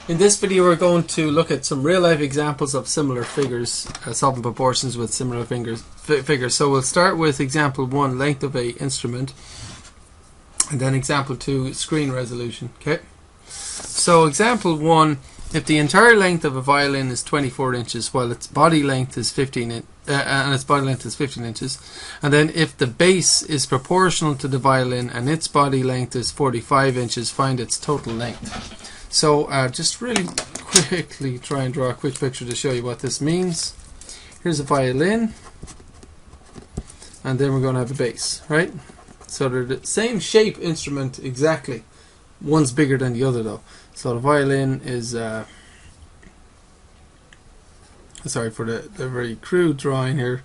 In this video we're going to look at some real life examples of similar figures, solving proportions with similar figures. So we'll start with example 1, length of a instrument, and then example 2, screen resolution. Okay. So example 1, if the entire length of a violin is 24 inches while its body length is 15 inches, and then if the bass is proportional to the violin and its body length is 45 inches, find its total length. So just really quickly try and draw a quick picture to show you what this means. Here's a violin, and then we're going to have a bass, right? So they're the same shape instrument exactly. One's bigger than the other though. So the violin is, sorry for the very crude drawing here.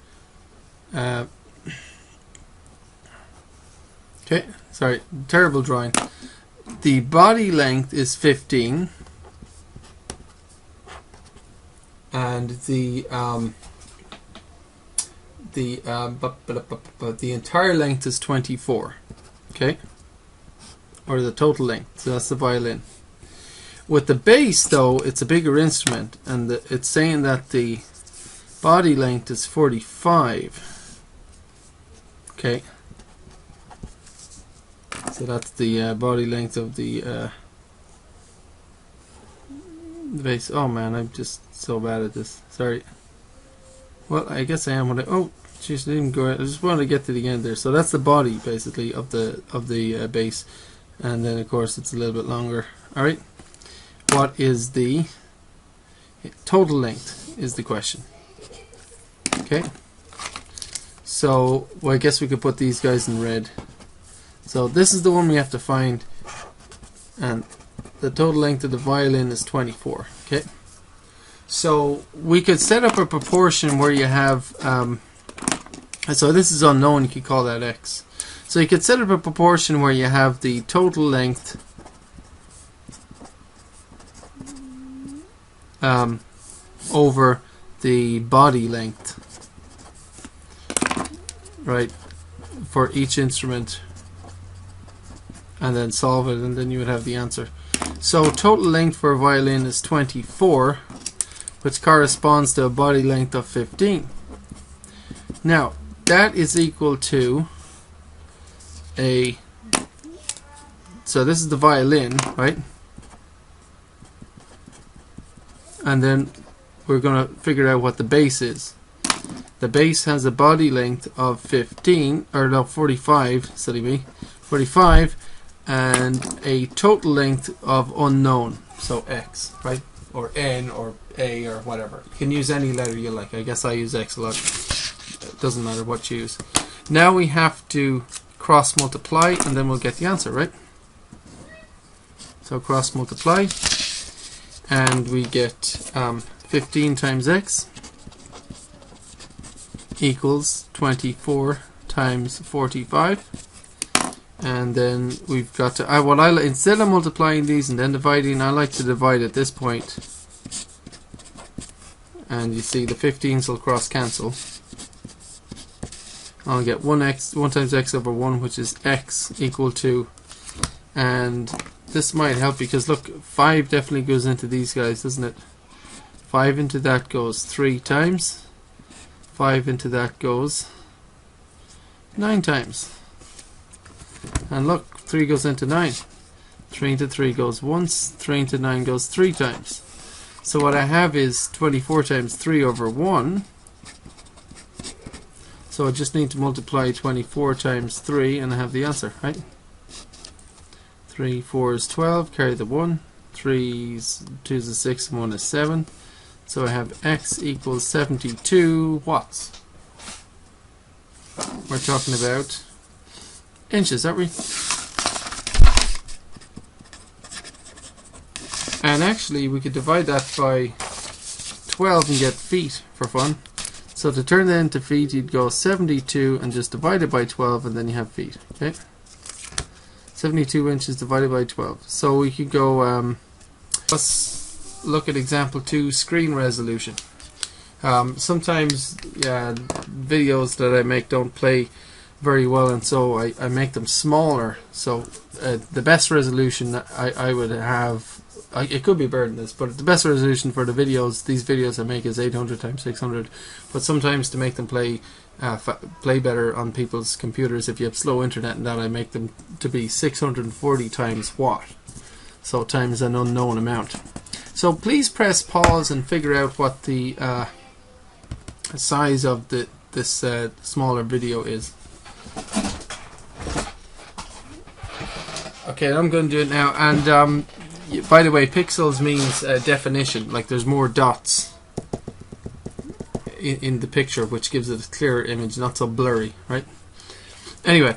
Okay, sorry, terrible drawing. The body length is 15, and the entire length is 24. Okay, or the total length. So that's the violin. With the bass, though, it's a bigger instrument, and it's saying that the body length is 45. Okay. So that's the body length of the bass. Oh man, I'm just so bad at this. Sorry. Well, I guess I am. When oh, jeez, didn't go. I just wanted to get to the end there. So that's the body basically of the bass, and then of course it's a little bit longer. All right. What is the total length? Is the question. Okay. So well, I guess we could put these guys in red. So this is the one we have to find, and the total length of the violin is 24. Okay, so we could set up a proportion where you have so this is unknown, you could call that x. So you could set up a proportion where you have the total length over the body length, right, for each instrument, and then solve it, and then you would have the answer. So total length for a violin is 24, which corresponds to a body length of 15. Now that is equal to a, so this is the violin, right? And then we're going to figure out what the bass is. The bass has a body length of 15, or no, 45, silly me, 45, and a total length of unknown, so x, right, or n, or a, or whatever. You can use any letter you like. I guess I use x a lot. It doesn't matter what you use. Now we have to cross multiply, and then we'll get the answer, right? So cross multiply, and we get 15 times x equals 24 times 45. And then we've got to, instead of multiplying these and then dividing, I like to divide at this point. And you see the 15s will cross cancel. I'll get 1 times x over 1, which is x equal to, and this might help because look, 5 definitely goes into these guys, doesn't it? 5 into that goes 3 times. 5 into that goes 9 times. And look, 3 goes into 9. 3 into 3 goes once. 3 into 9 goes 3 times. So what I have is 24 times 3 over 1. So I just need to multiply 24 times 3 and I have the answer, right? 3, 4 is 12, carry the 1. 2 is a 6, and 1 is 7. So I have x equals 72 watts. We're talking about inches, aren't we? And actually we could divide that by 12 and get feet for fun. So to turn that into feet, you'd go 72 and just divide it by 12, and then you have feet. Okay, 72 inches divided by 12. So we could go let's look at example 2, screen resolution. Sometimes videos that I make don't play very well, and so I make them smaller. So the best resolution that I would have it could be better than this, but the best resolution for these videos I make is 800 times 600. But sometimes to make them play better on people's computers, if you have slow internet and that, I make them to be 640 times what? So times an unknown amount. So please press pause and figure out what the size of this smaller video is. Okay, I'm going to do it now. And by the way, pixels means definition, like there's more dots in the picture, which gives it a clearer image, not so blurry, right? Anyway,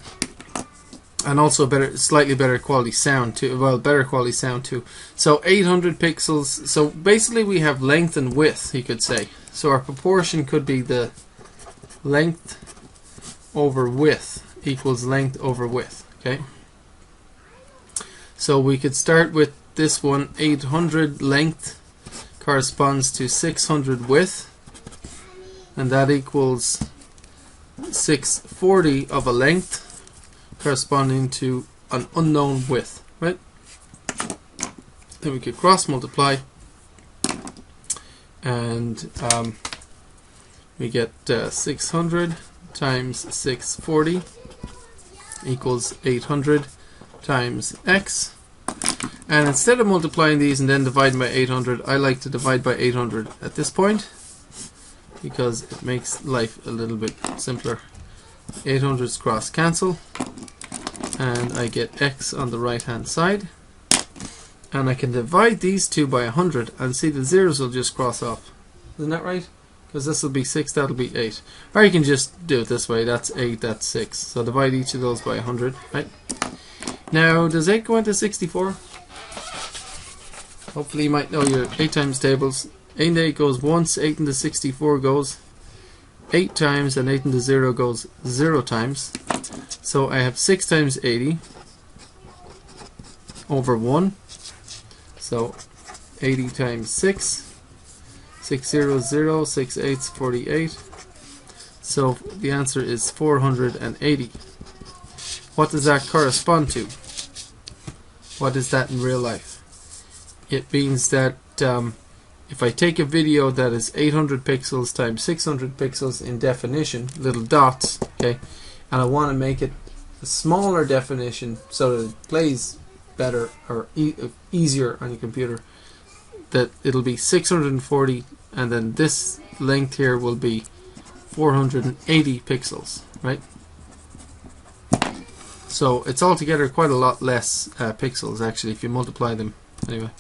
and also slightly better quality sound too. Well, better quality sound too. So 800 pixels. So basically, we have length and width, you could say. So our proportion could be the length over width equals length over width. Okay. So we could start with this one. 800 length corresponds to 600 width, and that equals 640 of a length corresponding to an unknown width, right? Then we could cross multiply, and we get 600 times 640 equals 800 times x. And instead of multiplying these and then dividing by 800, I like to divide by 800 at this point, because it makes life a little bit simpler. 800s cross cancel, and I get x on the right hand side, and I can divide these two by 100 and see the zeros will just cross off. Isn't that right? Because this will be 6, that'll be 8. Or you can just do it this way. That's 8, that's 6. So divide each of those by 100, right? Now, does 8 go into 64? Hopefully you might know your 8 times tables. 8 into 8 goes once, 8 into 64 goes 8 times, and 8 into 0 goes 0 times. So I have 6 times 80 over 1. So 80 times 6. 6 zeros 0, 6 eighths 48. So the answer is 480. What does that correspond to? What is that in real life? It means that if I take a video that is 800 pixels times 600 pixels in definition, little dots, okay, and I want to make it a smaller definition so that it plays better or easier on your computer, that it'll be 640, and then this length here will be 480 pixels, right? So it's altogether quite a lot less pixels actually if you multiply them. Anyway.